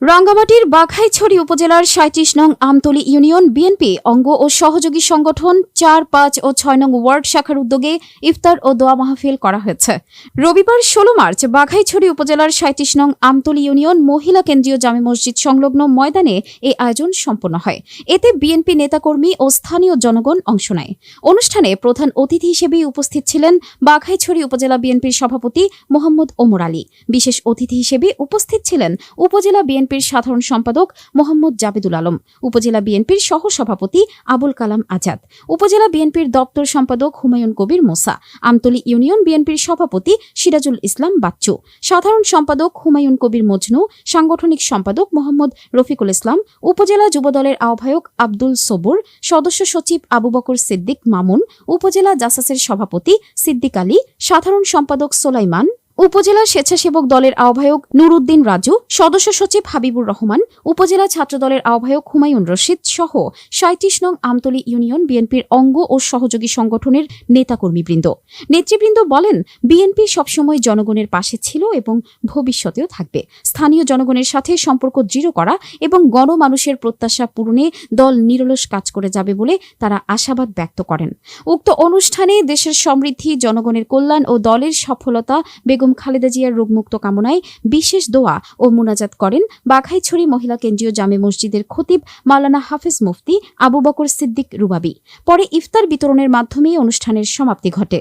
রাঙ্গামাটির বাঘাইছড়ি উপজেলার ৩৭ নং Amtali union BNP অঙ্গ ও সহযোগী সংগঠন ৪, ৫ ও ৬ নং ওয়ার্ড শাখার উদ্যোগে ইফতার ও দোয়া মাহফিল করা হয়েছে। রবিবার ১৬ মার্চ বাঘাইছড়ি উপজেলার ৩৭ নং আমতলী ইউনিয়ন মহিলা কেন্দ্রীয় জামে মসজিদ সংলগ্ন ময়দানে এই আয়োজন সম্পন্ন হয়। এতে বিএনপি নেতাকর্মী ও স্থানীয় জনগণ অংশ নেয়। অনুষ্ঠানে প্রধান অতিথি হিসেবে উপস্থিত ছিলেন বাঘাইছড়ি উপজেলা বিএনপির সভাপতি মোহাম্মদ ওমর আলী। বিশেষ অতিথি হিসেবে উপস্থিত ছিলেন উপজেলা বিএনপির সাধারণ সম্পাদক মোহাম্মদ জাবেদুল আলম, উপজেলা বিএনপির সহ সভাপতি আবুল কালাম আজাদ, উপজেলা বিএনপির দপ্তর সম্পাদক হুমায়ুন কবির মোসা, আমতলী ইউনিয়ন বিএনপির সভাপতি সিরাজুল ইসলাম বাচ্চু, সাধারণ সম্পাদক হুমায়ুন কবির মজনু, সাংগঠনিক সম্পাদক মোহাম্মদ রফিকুল ইসলাম, উপজেলা যুবদলের আহ্বায়ক আব্দুল সবুর, সদস্য সচিব আবু বকর সিদ্দিক মামুন, উপজেলা জাসাসের সভাপতি সিদ্দিক আলী, সাধারণ সম্পাদক সোলাইমান, উপজেলা স্বেচ্ছাসেবক দলের আহ্বায়ক নুরুদ্দিন রাজু, সদস্য সচিব হাবিবুর রহমান, উপজেলা ছাত্রদলের আহ্বায়ক হুমায়ুন রশিদ সহ ৩৭ নং আমতলী ইউনিয়ন বিএনপির অঙ্গ ও সহযোগী সংগঠনের নেতাকর্মীবৃন্দ। নেতৃবৃন্দ বলেন, বিএনপি সবসময় জনগণের পাশে ছিল এবং ভবিষ্যতেও থাকবে। স্থানীয় জনগণের সাথে সম্পর্ক দৃঢ় করা এবং গণমানুষের প্রত্যাশা পূরণে দল নিরলস কাজ করে যাবে বলে তারা আশাবাদ ব্যক্ত করেন। উক্ত অনুষ্ঠানে দেশের সমৃদ্ধি, জনগণের কল্যাণ ও দলের সফলতা বেগম খালেদা জিয়ার রোগমুক্ত কামনায় বিশেষ দোয়া ও মুনাজাত করেন বাঘাইছড়ি মহিলা কেন্দ্রীয় জামে মসজিদের খতিব মাওলানা হাফেজ মুফতি আবু বকর সিদ্দিক রুবাবী। পরে ইফতার বিতরণের মাধ্যমে অনুষ্ঠানের সমাপ্তি ঘটে।